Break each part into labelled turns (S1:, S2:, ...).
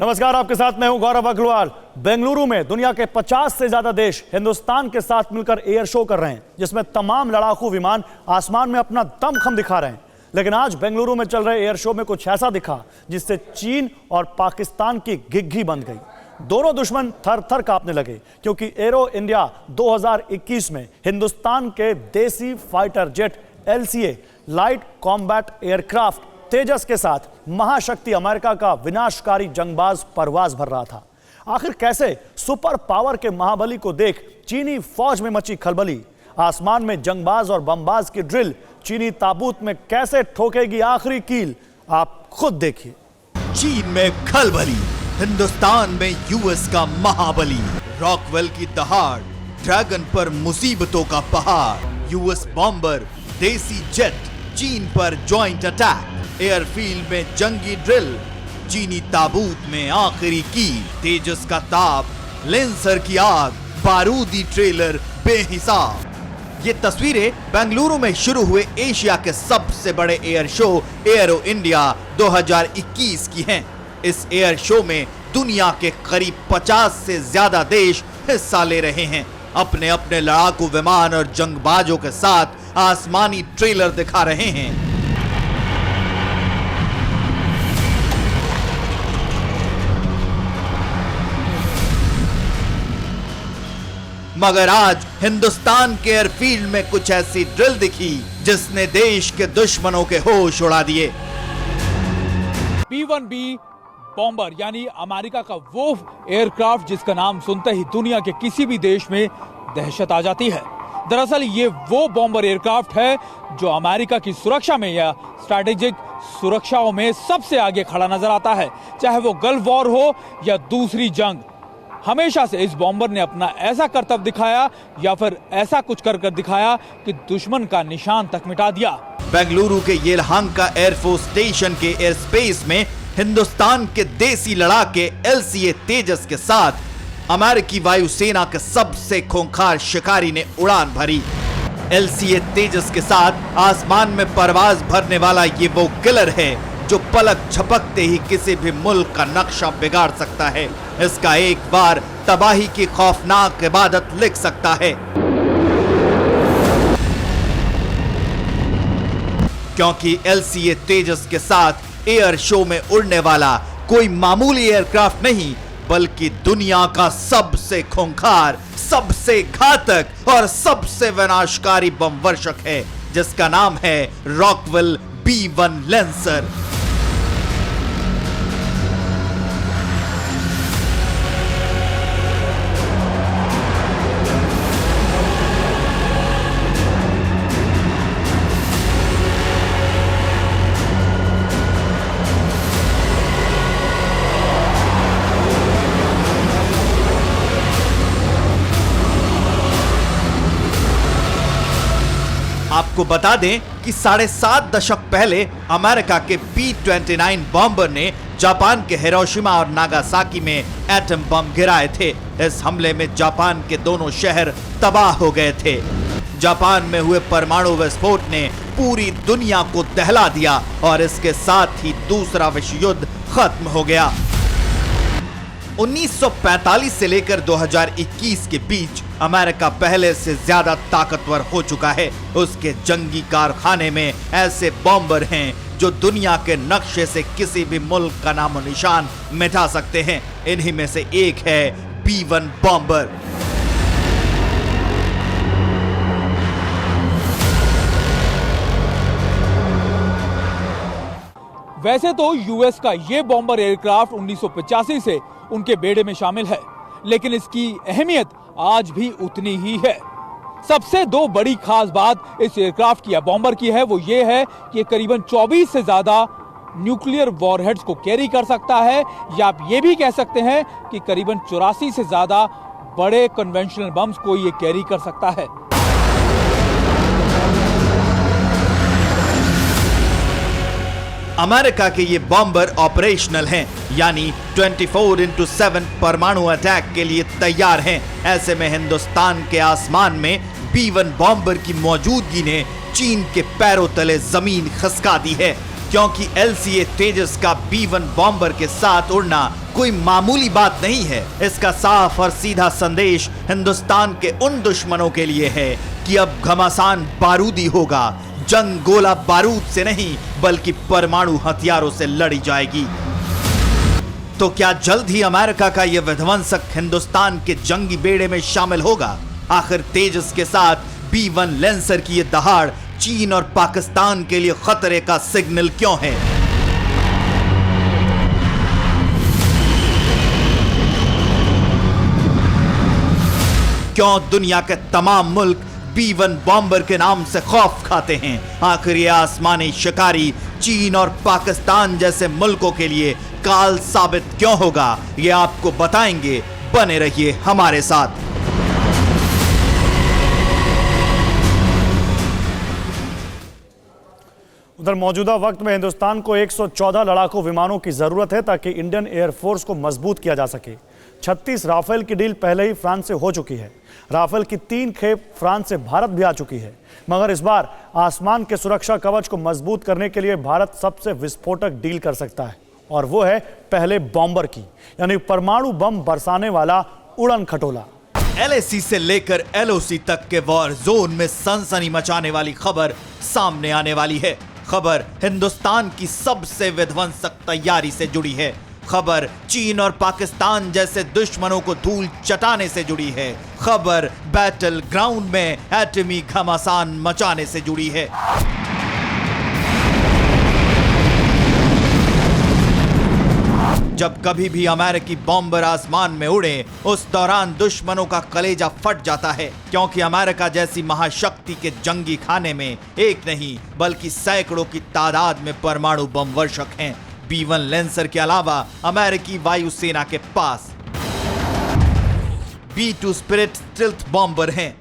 S1: नमस्कार, आपके साथ मैं हूं गौरव अग्रवाल। बेंगलुरु में दुनिया के 50 से ज्यादा देश हिंदुस्तान के साथ मिलकर एयर शो कर रहे हैं, जिसमें तमाम लड़ाकू विमान आसमान में अपना दमखम दिखा रहे हैं। लेकिन आज बेंगलुरु में चल रहे एयर शो में कुछ ऐसा दिखा जिससे चीन और पाकिस्तान की घिघी बंद गई। दोनों दुश्मन थर थर कांपने लगे क्योंकि एरो इंडिया 2021 में हिंदुस्तान के देसी fighter jet LCA light combat aircraft Tejas के साथ महाशक्ति अमेरिका का विनाशकारी जंगबाज परवाज भर रहा था। आखिर कैसे सुपर पावर के महाबली को देख चीनी फौज में मची खलबली। आसमान में जंगबाज और बमबाज की ड्रिल चीनी ताबूत में कैसे ठोकेगी आखिरी कील, आप खुद देखिए।
S2: चीन में खलबली, हिंदुस्तान में यूएस का महाबली। रॉकवेल की दहाड़, ड्रैगन पर मुसीबतों का पहाड़। यूएस बॉम्बर, देसी जेट, चीन पर जॉइंट अटैक। एयरफील्ड में जंगी ड्रिल, चीनी ताबूत में आखिरी कील। तेजस का ताप, लेंसर की आग, बारूदी ट्रेलर बेहिसाब। ये तस्वीरें बेंगलुरु में शुरू हुए एशिया के सबसे बड़े एयर शो एरो इंडिया 2021 की हैं। इस एयर शो में दुनिया के करीब 50 से ज्यादा देश हिस्सा ले रहे हैं। अपने अपने लड़ाकू विमान और जंगबाजों के साथ आसमानी ट्रेलर दिखा रहे हैं। मगर आज हिंदुस्तान के एयरफील्ड में कुछ ऐसी ड्रिल दिखी जिसने देश के दुश्मनों के होश उड़ा दिए।
S3: B-1B बॉम्बर यानी अमेरिका का वो एयरक्राफ्ट जिसका नाम सुनते ही दुनिया के किसी भी देश में दहशत आ जाती है। दरअसल ये वो बॉम्बर एयरक्राफ्ट है जो अमेरिका की सुरक्षा में या स्ट्रैटेजिक सुरक्षाओं में सबसे आगे खड़ा नजर आता है। चाहे वो गल्फ वॉर हो या दूसरी जंग, हमेशा से इस बॉम्बर ने अपना ऐसा करतब दिखाया या फिर ऐसा कुछ कर दिखाया कि दुश्मन का निशान तक मिटा दिया।
S2: बेंगलुरु के येलहांका एयरफोर्स स्टेशन के एयर स्पेस में हिंदुस्तान के देसी लड़ाके LCA तेजस के साथ अमेरिकी वायुसेना के सबसे खूंखार शिकारी ने उड़ान भरी। LCA तेजस के साथ आसमान में परवाज भरने वाला ये वो किलर है जो पलक झपकते ही किसी भी मुल्क का नक्शा बिगाड़ सकता है। इसका एक बार तबाही की खौफनाक इबादत लिख सकता है, क्योंकि LCA तेजस के साथ एयर शो में उड़ने वाला कोई मामूली एयरक्राफ्ट नहीं, बल्कि दुनिया का सबसे खूंखार, सबसे घातक और सबसे विनाशकारी बम वर्षक है, जिसका नाम है रॉकवेल B-1 लेंसर। आपको बता दें कि 7.5 दशक पहले अमेरिका के B-29 बॉम्बर ने जापान के हिरोशिमा और नागासाकी में एटम बम गिराए थे। इस हमले में जापान के दोनों शहर तबाह हो गए थे। जापान में हुए परमाणु विस्फोट ने पूरी दुनिया को दहला दिया और इसके साथ ही दूसरा विश्व युद्ध खत्म हो गया। 1945 से लेकर 2021 के बीच अमेरिका पहले से ज्यादा ताकतवर हो चुका है। उसके जंगी कारखाने में ऐसे बॉम्बर हैं जो दुनिया के नक्शे से किसी भी मुल्क का नामो निशान मिटा सकते हैं। इन्हीं में से एक है B-1 बॉम्बर।
S3: वैसे तो यूएस का ये बॉम्बर एयरक्राफ्ट 1985 से उनके बेड़े में शामिल है, लेकिन इसकी अहमियत आज भी उतनी ही है। सबसे दो बड़ी खास बात इस एयरक्राफ्ट की या बॉम्बर की है वो ये है कि ये करीबन 24 से ज्यादा न्यूक्लियर वॉरहेड्स को कैरी कर सकता है, या आप ये भी कह सकते हैं कि करीबन 84 से ज्यादा बड़े कन्वेंशनल बम्स को ये कैरी कर सकता है।
S2: अमेरिका के ये बॉम्बर ऑपरेशनल हैं, यानी 24x7 परमाणु अटैक के लिए तैयार हैं। ऐसे में हिंदुस्तान के आसमान में B-1 बॉम्बर की मौजूदगी ने चीन के पैरों तले जमीन खसका दी है। क्योंकि LCA तेजस का B-1 बॉम्बर के साथ उड़ना कोई मामूली बात नहीं है। इसका साफ और सीधा संदेश हिंदुस्तान के उन दुश्मनों के लिए है कि अब घमासान बारूदी होगा। जंग गोला बारूद से नहीं बल्कि परमाणु हथियारों से लड़ी जाएगी। तो क्या जल्द ही अमेरिका का यह विध्वंसक हिंदुस्तान के जंगी बेड़े में शामिल होगा? आखिर तेजस के साथ B-1 लैंसर की यह दहाड़ चीन और पाकिस्तान के लिए खतरे का सिग्नल क्यों है? क्यों दुनिया के तमाम मुल्क B-1 बॉम्बर के नाम से खौफ खाते हैं? आखिर ये आसमानी शिकारी चीन और पाकिस्तान जैसे मुल्कों के लिए काल साबित क्यों होगा? ये आपको बताएंगे, बने रहिए हमारे साथ।
S1: उधर मौजूदा वक्त में हिंदुस्तान को 114 लड़ाकू विमानों की जरूरत है ताकि इंडियन एयरफोर्स को मजबूत किया जा सके। 36 राफेल की डील पहले ही फ्रांस से हो चुकी है। राफेल की 3 खेप फ्रांस से भारत भी आ चुकी है, मगर इस बार आसमान के सुरक्षा कवच को मजबूत करने के लिए भारत सबसे विस्फोटक डील कर सकता है, और वो है पहले बॉम्बर की, यानी परमाणु बम बरसाने वाला उड़न खटोला।
S2: LAC से लेकर LOC तक के वॉर जोन में सनसनी मचाने वाली खबर सामने आने वाली है। खबर हिंदुस्तान की सबसे विध्वंसक तैयारी से जुड़ी है। खबर चीन और पाकिस्तान जैसे दुश्मनों को धूल चटाने से जुड़ी है। खबर बैटल ग्राउंड में एटमी घमासान मचाने से जुड़ी है। जब कभी भी अमेरिकी बॉम्बर आसमान में उड़े, उस दौरान दुश्मनों का कलेजा फट जाता है, क्योंकि अमेरिका जैसी महाशक्ति के जंगी खाने में एक नहीं बल्कि सैकड़ों की तादाद में परमाणु बम वर्षक हैं। B-1 लैंसर के अलावा अमेरिकी वायुसेना के पास B-2 स्पिरिट स्टिल्थ बॉम्बर हैं,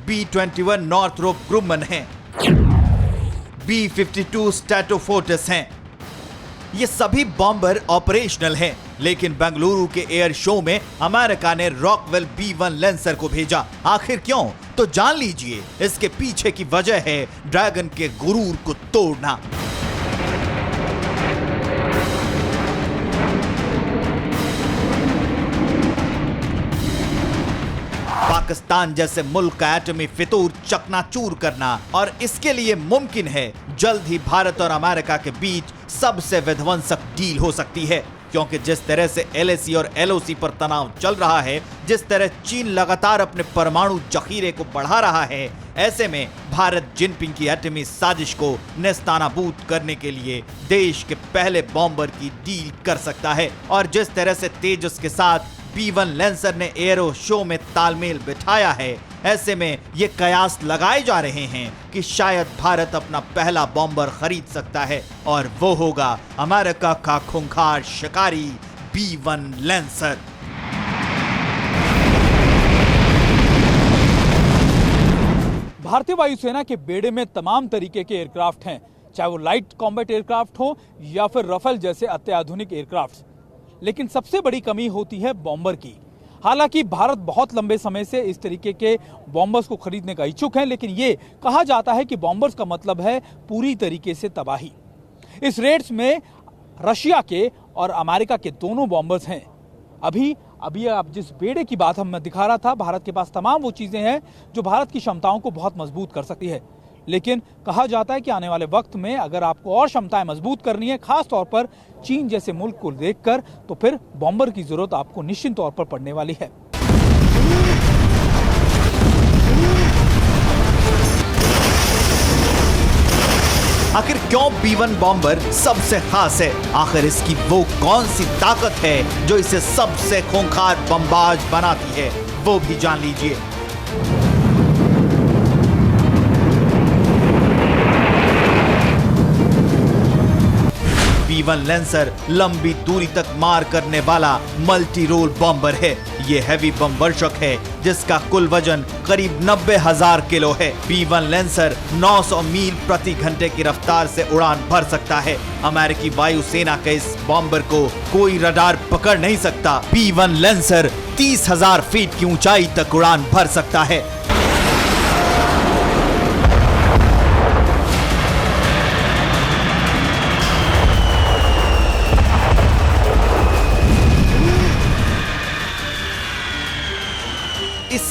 S2: B-21 नॉर्थरोप ग्रुमन हैं, B-52 स्ट्रैटोफोर्टिस हैं। ये सभी बॉम्बर ऑपरेशनल हैं, लेकिन बेंगलुरु के एयर शो में अमेरिका ने रॉकवेल B-1 लैंसर को भेजा। आखिर क्यों? तो जान लीजिए। इसके पीछे की वजह है ड्रैगन के गुरूर को तोड़ना। पाकिस्तान जैसे मुल्क का एटमी फितूर चकनाचूर करना, और इसके लिए मुमकिन है जल्द ही भारत और अमेरिका के बीच सबसे विध्वंसक डील हो सकती है। क्योंकि जिस तरह से LAC और LOC पर तनाव चल रहा है, जिस तरह चीन लगातार अपने परमाणु जखीरे को बढ़ा रहा है, ऐसे में भारत जिनपिंग की एटमी साजिश को नेस्तानाबूद करने के लिए देश के पहले बॉम्बर की डील कर सकता है। और जिस तरह से तेजस के साथ B-1 लैंसर ने एयरो शो में तालमेल बिठाया है, ऐसे में ये कयास लगाए जा रहे हैं कि शायद भारत अपना पहला बॉम्बर खरीद सकता है, और वो होगा अमेरिका का खूंखार शिकारी B-1 लैंसर।
S3: भारतीय वायुसेना के बेड़े में तमाम तरीके के एयरक्राफ्ट हैं, चाहे वो लाइट कॉम्बैट एयरक्राफ्ट हो या फिर राफेल जैसे अत्याधुनिक एयरक्राफ्ट। लेकिन सबसे बड़ी कमी होती है बॉम्बर की। हालांकि भारत बहुत लंबे समय से इस तरीके के बॉम्बर्स को खरीदने का इच्छुक है, लेकिन ये कहा जाता है कि बॉम्बर्स का मतलब है पूरी तरीके से तबाही। इस रेट्स में रशिया के और अमेरिका के दोनों बॉम्बर्स हैं। अभी आप जिस बेड़े की बात मैं दिखा रहा था, भारत के पास तमाम वो चीजें हैं जो भारत की क्षमताओं को बहुत मजबूत कर सकती है। लेकिन कहा जाता है कि आने वाले वक्त में अगर आपको और क्षमताएं मजबूत करनी है, खास तौर पर चीन जैसे मुल्क को देखकर, तो फिर बॉम्बर की जरूरत आपको निश्चित तौर पर पड़ने वाली है।
S2: आखिर क्यों B-1 बॉम्बर सबसे खास है? आखिर इसकी वो कौन सी ताकत है जो इसे सबसे खूंखार बमबाज बनाती है? वो भी जान लीजिए। B-1 लैंसर लंबी दूरी तक मार करने वाला मल्टी रोल बॉम्बर है। ये हैवी बम वर्षक है जिसका कुल वजन करीब 90,000 किलो है। B-1 लैंसर 900 मील प्रति घंटे की रफ्तार से उड़ान भर सकता है। अमेरिकी वायुसेना के इस बॉम्बर को कोई रडार पकड़ नहीं सकता। B-1 लैंसर 30,000 फीट की ऊंचाई तक उड़ान भर सकता है।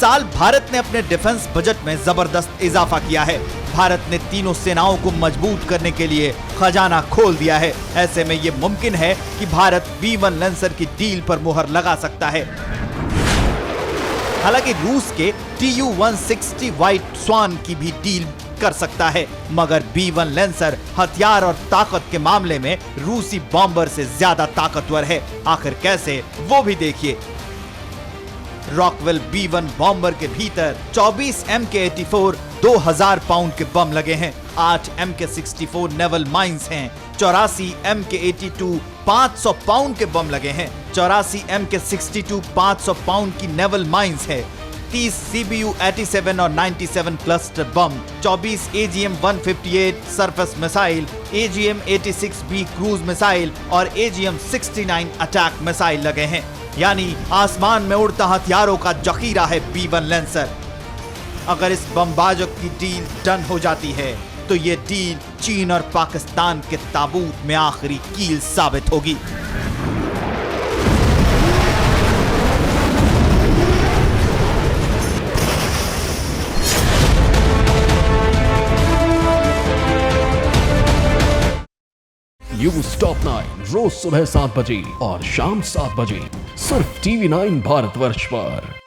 S2: साल भारत ने अपने डिफेंस बजट में जबरदस्त इजाफा किया है। भारत ने तीनों सेनाओं को मजबूत करने के लिए खजाना खोल दिया है। ऐसे में ये मुमकिन है कि भारत B1 लैंसर की डील पर मुहर लगा सकता है। हालांकि रूस के Tu-160 व्हाइट स्वान की भी डील कर सकता है, मगर B1 लैंसर हथियार और ताकत के मामले में रूसी बॉम्बर से ज्यादा ताकतवर है। आखिर कैसे, वो भी देखिए। रॉकवेल B1 बॉम्बर के भीतर 24 MK-84 2000 पाउंड के बम लगे हैं, 8 MK-64 नेवल माइंस हैं, 84 MK-82 500 पाउंड के बम लगे हैं, 84 MK-62 500 पाउंड की नेवल माइंस है, 30 CBU-87 और 97 cluster bomb, 24 AGM-158 surface missile, AGM-86B cruise missile और AGM-69 अटैक मिसाइल लगे हैं। यानी आसमान में उड़ता हथियारों का जखीरा है B1 लैंसर। अगर इस बमबाजों की डील डन हो जाती है तो ये डील चीन और पाकिस्तान के ताबूत में आखिरी कील साबित होगी।
S4: न्यूज टॉप 9 रोज सुबह 7 बजे और शाम 7 बजे सिर्फ TV9 भारतवर्ष पर।